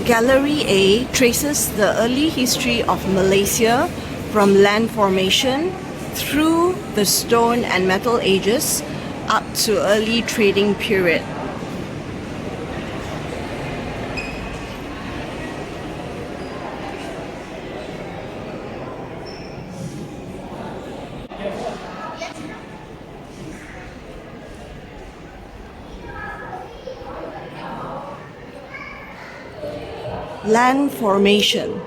Gallery A traces the early history of Malaysia from land formation through the Stone and Metal Ages up to early trading period. Land formation.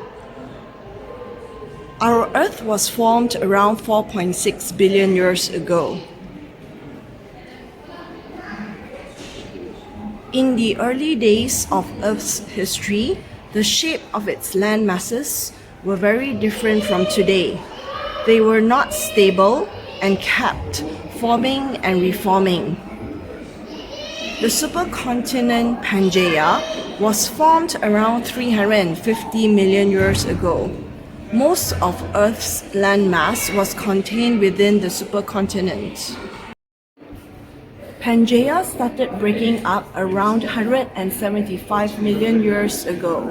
Our Earth was formed around 4.6 billion years ago. In the early days of Earth's history, the shape of its land masses were very different from today. They were not stable and kept forming and reforming. The supercontinent Pangaea was formed around 350 million years ago. Most of Earth's landmass was contained within the supercontinent. Pangaea started breaking up around 175 million years ago.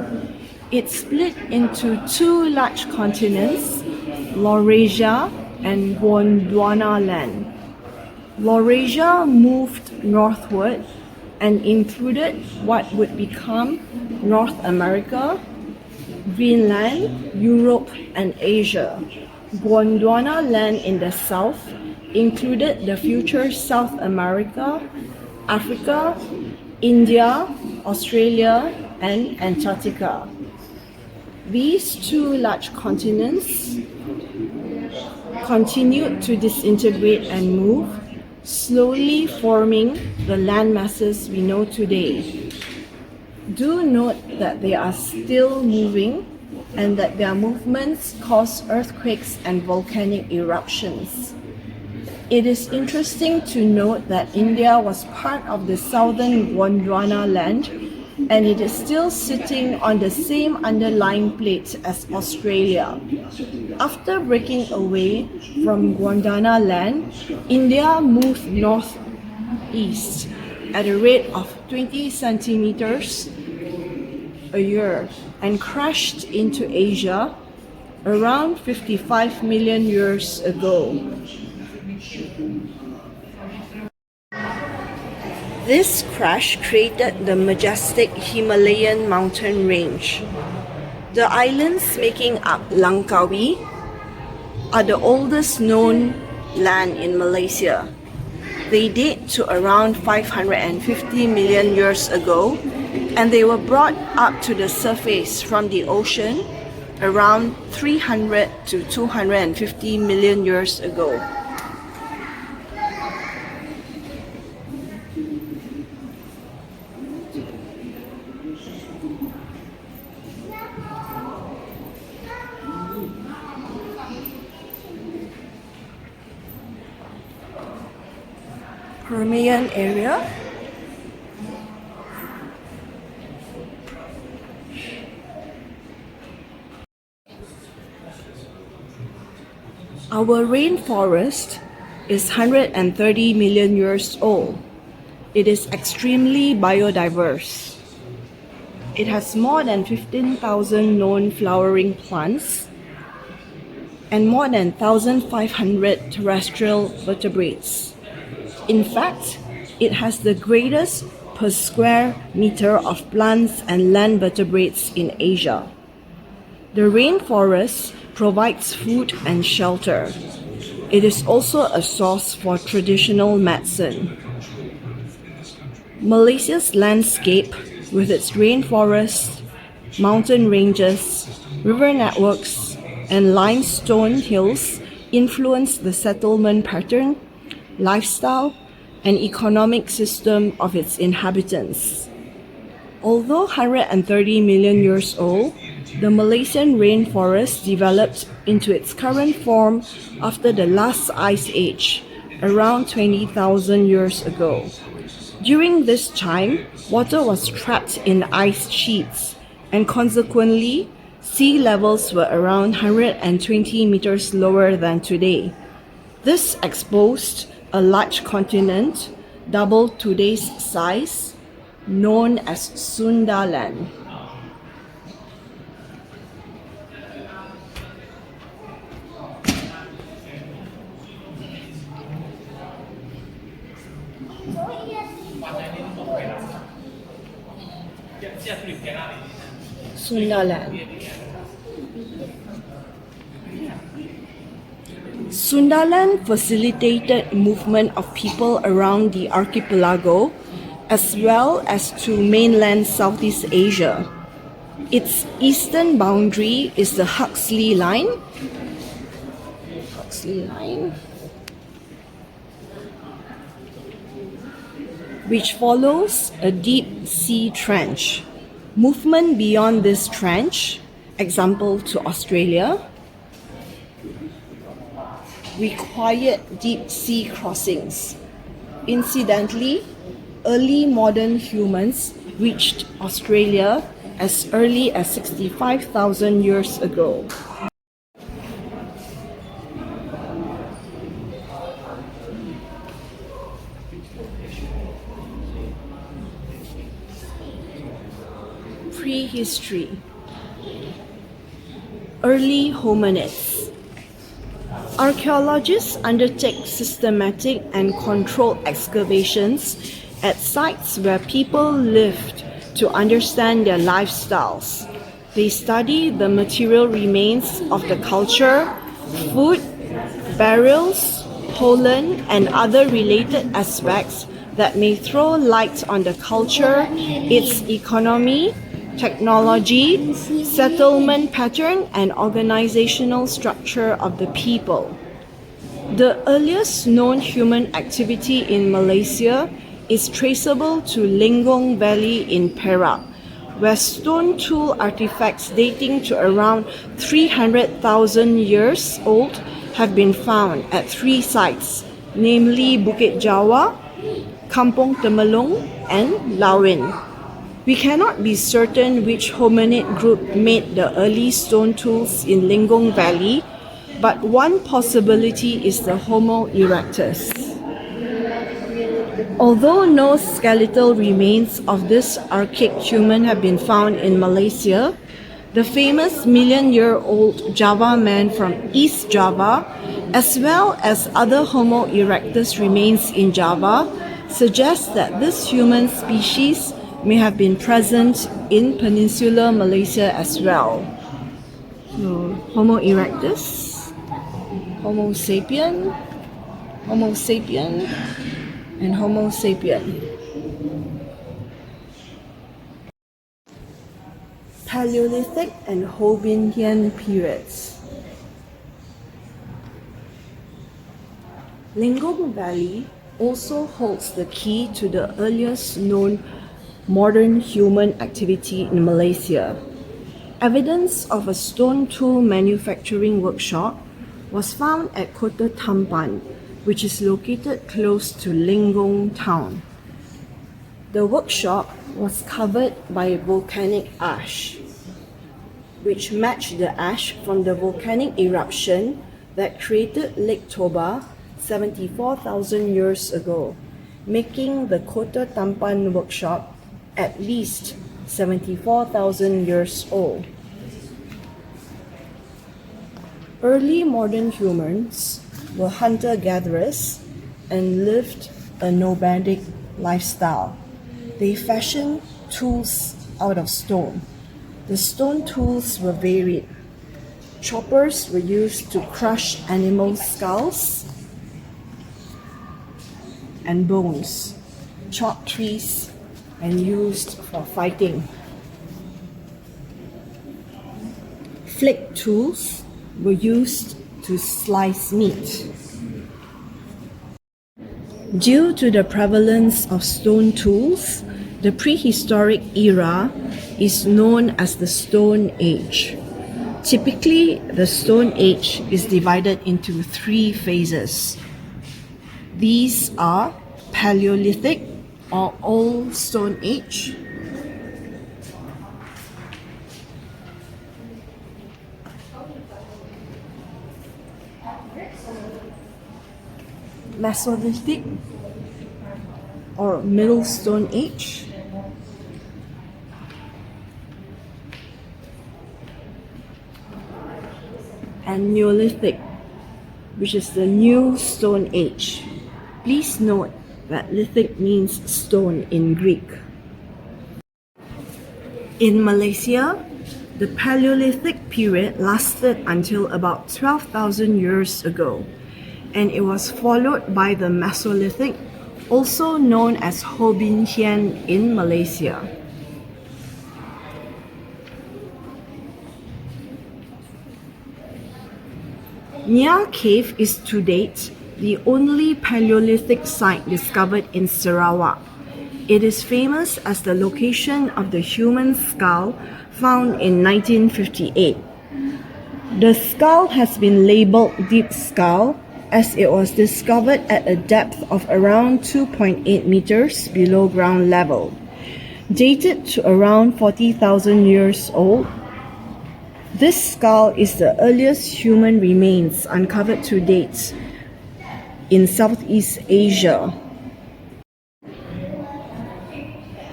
It split into two large continents, Laurasia and Gondwana land. Laurasia moved northward and included what would become North America, Greenland, Europe, and Asia. Gondwana land in the south included the future South America, Africa, India, Australia, and Antarctica. These two large continents continued to disintegrate and move, slowly forming the land masses we know today. Do note that they are still moving and that their movements cause earthquakes and volcanic eruptions. It is interesting to note that India was part of the southern Gondwana land, and it is still sitting on the same underlying plate as Australia. After breaking away from Gondwana land, India moved northeast at a rate of 20 centimeters a year and crashed into Asia around 55 million years ago. This crash created the majestic Himalayan mountain range. The islands making up Langkawi are the oldest known land in Malaysia. They date to around 550 million years ago, and they were brought up to the surface from the ocean around 300 to 250 million years ago. Permian area. Our rainforest is 130 million years old. It is extremely biodiverse. It has more than 15,000 known flowering plants and more than 1,500 terrestrial vertebrates. In fact, it has the greatest per square meter of plants and land vertebrates in Asia. The rainforest provides food and shelter. It is also a source for traditional medicine. Malaysia's landscape, with its rainforest, mountain ranges, river networks, and limestone hills, influence the settlement pattern, lifestyle, and economic system of its inhabitants. Although 130 million years old, the Malaysian rainforest developed into its current form after the last ice age, around 20,000 years ago. During this time, water was trapped in ice sheets, and consequently, sea levels were around 120 meters lower than today. This exposed a large continent, double today's size, known as Sundaland. Sundaland. Sundaland facilitated movement of people around the archipelago as well as to mainland Southeast Asia. Its eastern boundary is the Huxley Line, which follows a deep sea trench. Movement beyond this trench, example to Australia, required deep sea crossings. Incidentally, early modern humans reached Australia as early as 65,000 years ago. Prehistory. Early hominids. Archaeologists undertake systematic and controlled excavations at sites where people lived to understand their lifestyles. They study the material remains of the culture, food, burials, pollen, and other related aspects that may throw light on the culture, its economy, technology, settlement pattern, and organizational structure of the people. The earliest known human activity in Malaysia is traceable to Lenggong Valley in Perak, where stone tool artifacts dating to around 300,000 years old have been found at 3 sites, namely Bukit Jawa, Kampung Temelong, and Lawin. We cannot be certain which hominid group made the early stone tools in Lenggong Valley, but one possibility is the Homo erectus. Although no skeletal remains of this archaic human have been found in Malaysia, the famous million-year-old Java man from East Java, as well as other Homo erectus remains in Java, suggest that this human species may have been present in peninsular Malaysia as well. So, Homo erectus, Homo sapien, and Homo sapien. Paleolithic and Hovindian periods. Lenggong Valley also holds the key to the earliest known modern human activity in Malaysia. Evidence of a stone tool manufacturing workshop was found at Kota Tampan, which is located close to Lenggong town. The workshop was covered by volcanic ash, which matched the ash from the volcanic eruption that created Lake Toba 74,000 years ago, making the Kota Tampan workshop at least 74,000 years old. Early modern humans were hunter-gatherers and lived a nomadic lifestyle. They fashioned tools out of stone. The stone tools were varied. Choppers were used to crush animal skulls and bones, chop trees, and used for fighting. Flake tools were used to slice meat. Due to the prevalence of stone tools, the prehistoric era is known as the Stone Age. Typically, the Stone Age is divided into 3 phases. These are Paleolithic or Old Stone Age, Mesolithic or Middle Stone Age, and Neolithic, which is the New Stone Age. Please note that lithic means stone in Greek. In Malaysia, the Paleolithic period lasted until about 12,000 years ago, and it was followed by the Mesolithic, also known as Ho Bin Hian in Malaysia. Nya Cave is to date the only Paleolithic site discovered in Sarawak. It is famous as the location of the human skull found in 1958. The skull has been labeled Deep Skull as it was discovered at a depth of around 2.8 meters below ground level. Dated to around 40,000 years old, this skull is the earliest human remains uncovered to date in Southeast Asia.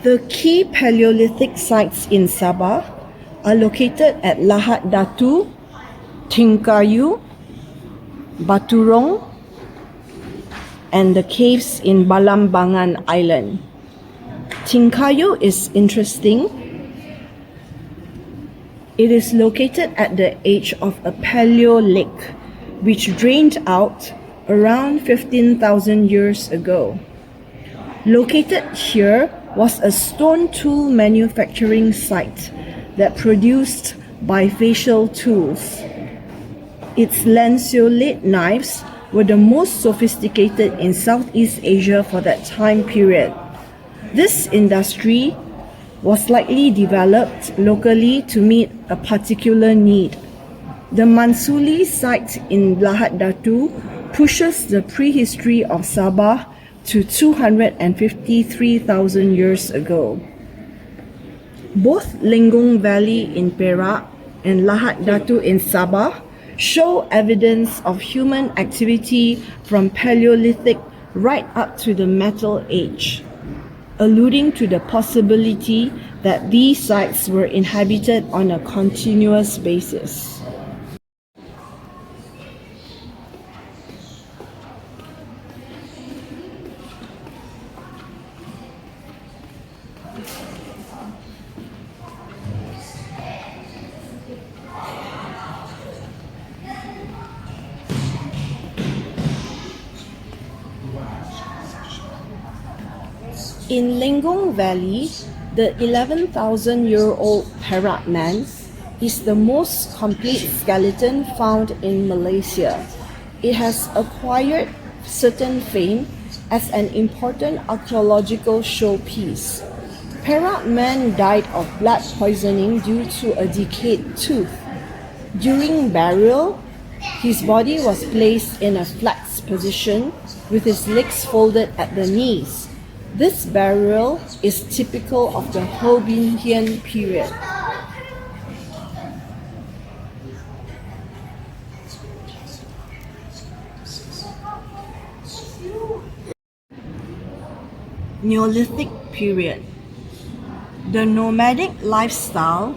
The key Paleolithic sites in Sabah are located at Lahad Datu, Tingkayu, Baturong, and the caves in Balambangan Island. Tingkayu is interesting. It is located at the edge of a paleo lake, which drained out around 15,000 years ago. Located here was a stone tool manufacturing site that produced bifacial tools. Its lanceolate knives were the most sophisticated in Southeast Asia for that time period. This industry was likely developed locally to meet a particular need. The Mansuli site in Lahad Datu pushes the prehistory of Sabah to 253,000 years ago. Both Lenggong Valley in Perak and Lahad Datu in Sabah show evidence of human activity from Paleolithic right up to the Metal Age, alluding to the possibility that these sites were inhabited on a continuous basis. In Lenggong Valley, the 11,000-year-old Perak man is the most complete skeleton found in Malaysia. It has acquired certain fame as an important archaeological showpiece. Perak man died of blood poisoning due to a decayed tooth. During burial, his body was placed in a flat position with his legs folded at the knees. This burial is typical of the Ho Bin Hian period. Neolithic period. The nomadic lifestyle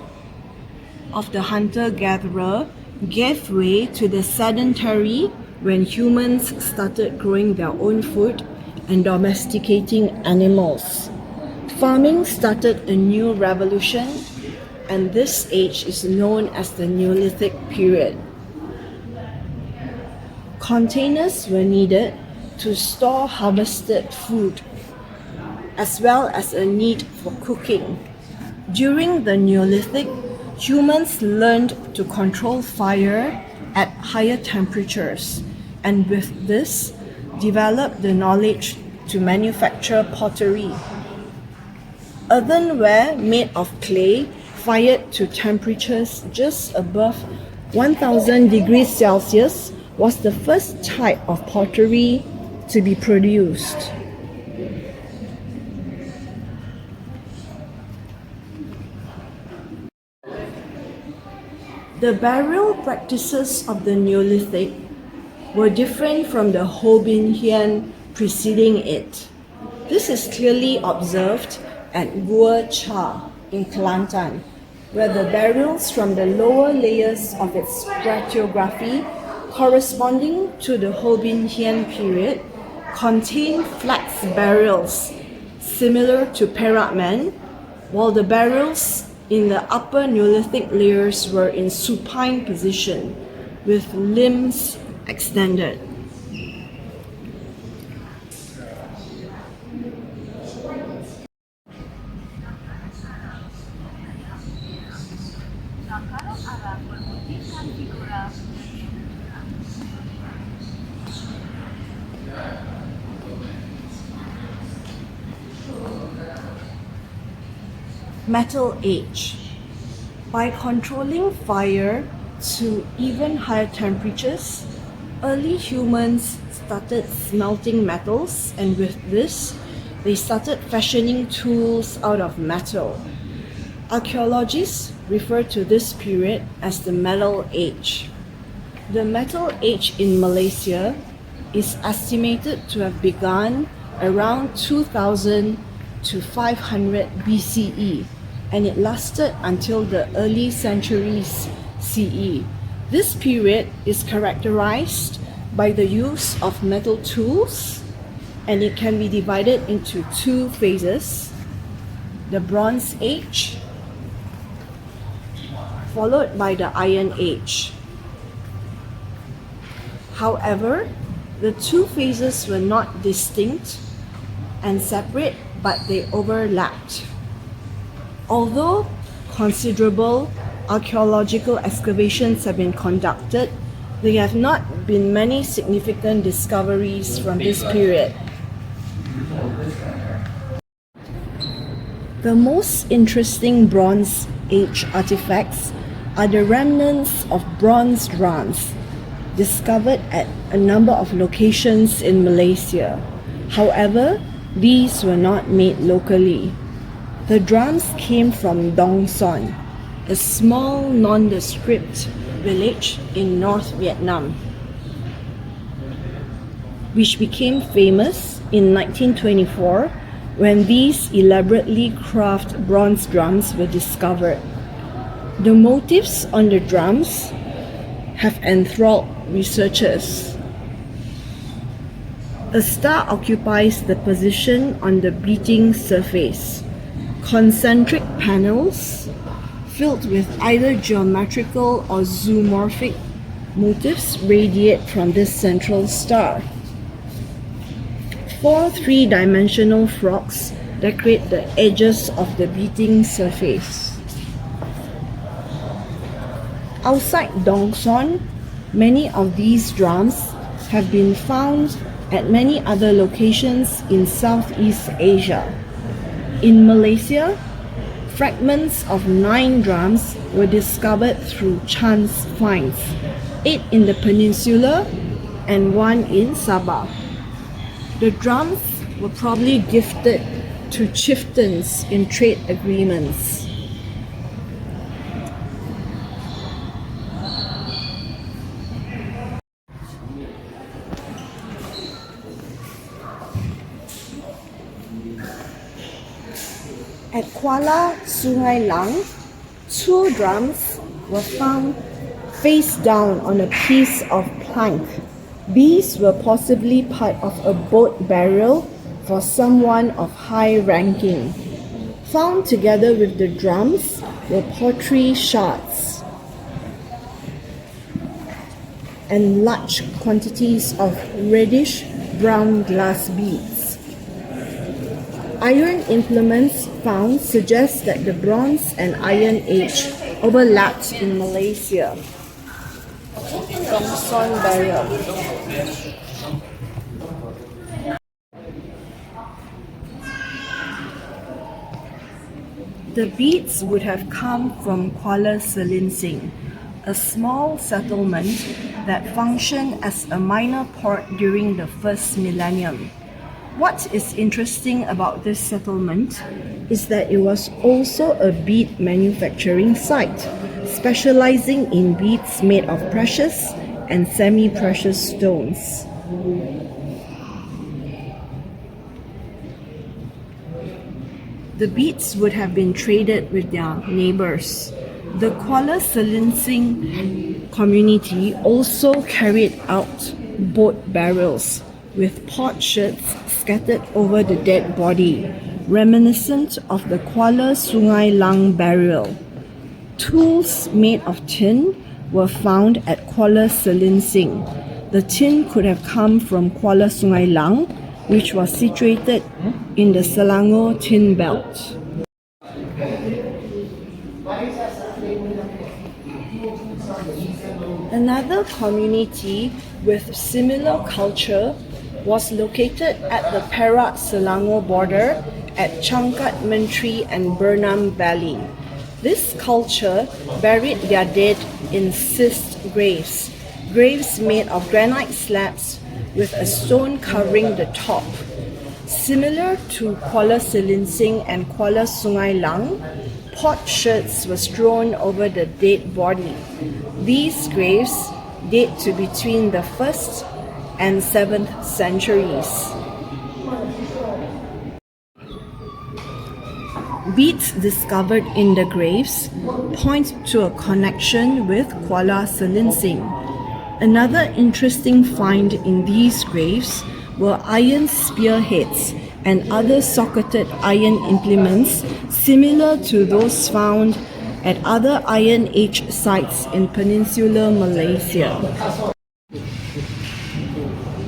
of the hunter-gatherer gave way to the sedentary when humans started growing their own food and domesticating animals. Farming started a new revolution, and this age is known as the Neolithic period. Containers were needed to store harvested food, as well as a need for cooking. During the Neolithic, humans learned to control fire at higher temperatures, and with this, developed the knowledge to manufacture pottery. Earthenware made of clay fired to temperatures just above 1000 degrees Celsius was the first type of pottery to be produced. The burial practices of the Neolithic were different from the Ho Bin Hian preceding it. This is clearly observed at Gua Cha in Kelantan, where the burials from the lower layers of its stratigraphy corresponding to the Ho Bin Hian period contain flat burials similar to Perak man, while the burials in the upper Neolithic layers were in supine position with limbs extended. Metal Age. By controlling fire to even higher temperatures, early humans started smelting metals, and with this, they started fashioning tools out of metal. Archaeologists refer to this period as the Metal Age. The Metal Age in Malaysia is estimated to have begun around 2000 to 500 BCE, and it lasted until the early centuries CE. This period is characterized by the use of metal tools, and it can be divided into two phases: the Bronze Age, followed by the Iron Age. However, the two phases were not distinct and separate, but they overlapped. Although considerable archaeological excavations have been conducted, there have not been many significant discoveries from this period. The most interesting Bronze Age artifacts are the remnants of bronze drums discovered at a number of locations in Malaysia. However, these were not made locally. The drums came from Dong Son, a small nondescript village in North Vietnam, which became famous in 1924 when these elaborately crafted bronze drums were discovered. The motifs on the drums have enthralled researchers. A star occupies the position on the beating surface. Concentric panels filled with either geometrical or zoomorphic motifs radiate from this central star. 4 three-dimensional frogs decorate the edges of the beating surface. Outside Dong Son, many of these drums have been found at many other locations in Southeast Asia. In Malaysia, fragments of 9 drums were discovered through chance finds, 8 in the peninsula and 1 in Sabah. The drums were probably gifted to chieftains in trade agreements. At Kuala Sungai Lang, 2 drums were found face down on a piece of plank. These were possibly part of a boat burial for someone of high ranking. Found together with the drums were pottery shards and large quantities of reddish-brown glass beads. Iron implements found suggest that the Bronze and Iron Age overlapped in Malaysia. Dongson burial. The beads would have come from Kuala Selinsing, a small settlement that functioned as a minor port during the first millennium. What is interesting about this settlement is that it was also a bead manufacturing site, specializing in beads made of precious and semi-precious stones. The beads would have been traded with their neighbors. The Kuala Selinsing community also carried out boat burials with potsherds scattered over the dead body. reminiscent of the Kuala Sungai Lang burial. Tools made of tin were found at Kuala Selinsing. The tin could have come from Kuala Sungai Lang, which was situated in the Selangor tin belt. Another community with similar culture was located at the Perak-Selangor border at Changkat Menteri and Bernam Valley. This culture buried their dead in schist graves, graves made of granite slabs with a stone covering the top. Similar to Kuala Selinsing and Kuala Sungai Lang, potsherds were strewn over the dead body. These graves date to between the 1st and 7th centuries. Beads discovered in the graves point to a connection with Kuala Selinsing. Another interesting find in these graves were iron spearheads and other socketed iron implements similar to those found at other Iron Age sites in peninsular Malaysia.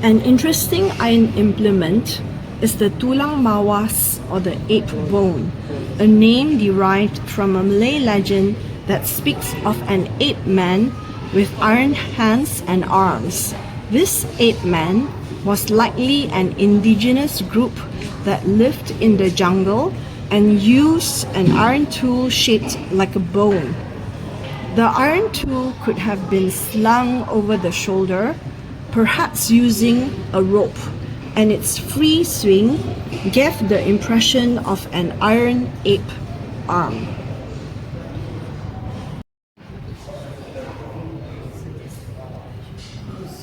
An interesting iron implement is the tulang mawas, or the ape bone, a name derived from a Malay legend that speaks of an ape man with iron hands and arms. This ape man was likely an indigenous group that lived in the jungle and used an iron tool shaped like a bone. The iron tool could have been slung over the shoulder, perhaps using a rope, and its free swing gave the impression of an iron ape arm.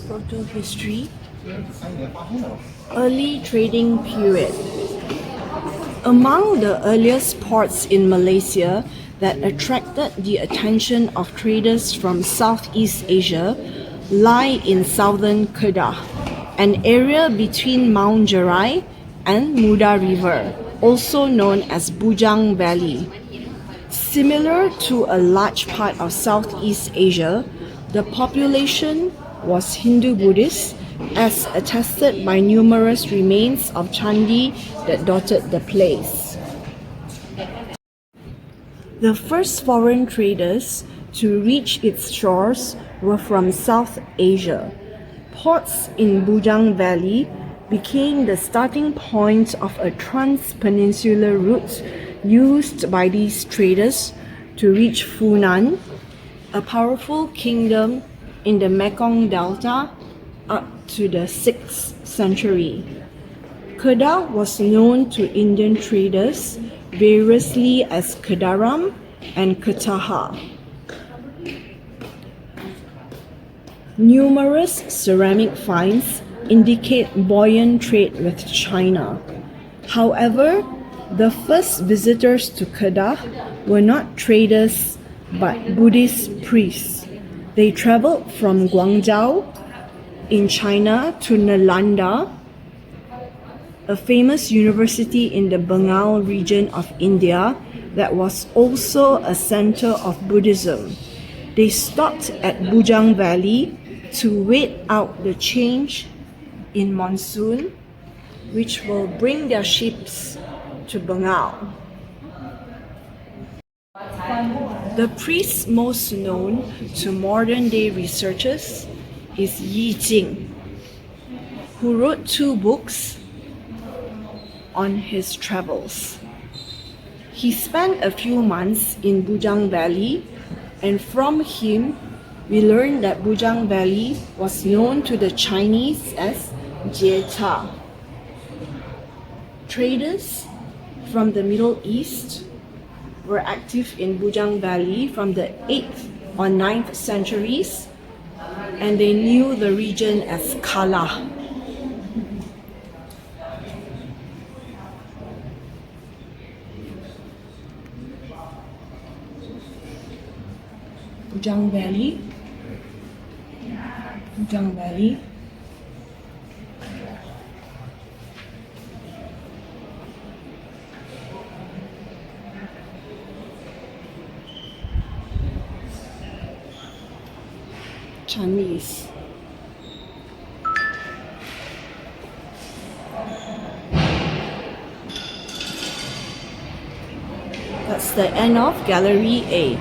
Photo history. Early trading period. Among the earliest ports in Malaysia that attracted the attention of traders from Southeast Asia lie in southern Kedah, an area between Mount Jerai and Muda River, also known as Bujang Valley. Similar to a large part of Southeast Asia, the population was Hindu-Buddhist, as attested by numerous remains of Chandi that dotted the place. The first foreign traders to reach its shores were from South Asia. Ports in Bujang Valley became the starting point of a trans-peninsular route used by these traders to reach Funan, a powerful kingdom in the Mekong Delta, up to the 6th century. Kedah was known to Indian traders variously as Kedaram and Ketaha. Numerous ceramic finds indicate buoyant trade with China. However, the first visitors to Kedah were not traders but Buddhist priests. They traveled from Guangzhou in China to Nalanda, a famous university in the Bengal region of India that was also a center of Buddhism. They stopped at Bujang Valley to wait out the change in monsoon, which will bring their ships to Bengal. The priest most known to modern-day researchers is Yi Jing, who wrote 2 books on his travels. He spent a few months in Bujang Valley, and from him we learned that Bujang Valley was known to the Chinese as Jieta. Traders from the Middle East were active in Bujang Valley from the 8th or 9th centuries, and they knew the region as Kala. Bujang Valley. Bujang Valley. Chandis. That's the end of Gallery A.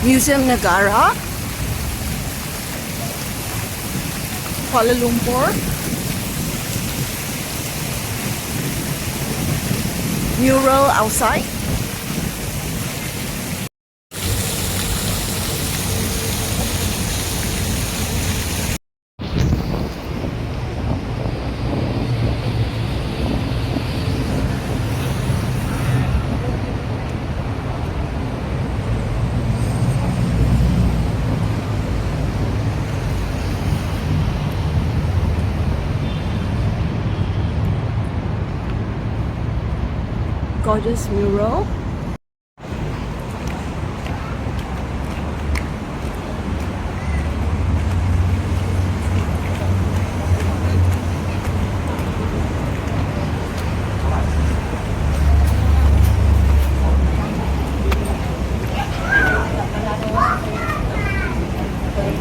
Muzium Negara, Kuala Lumpur. Mural outside. Gorgeous mural.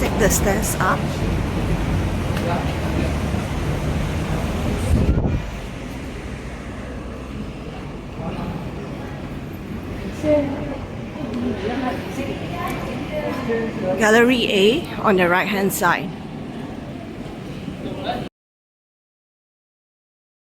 Take the stairs up. Gallery A on the right hand side.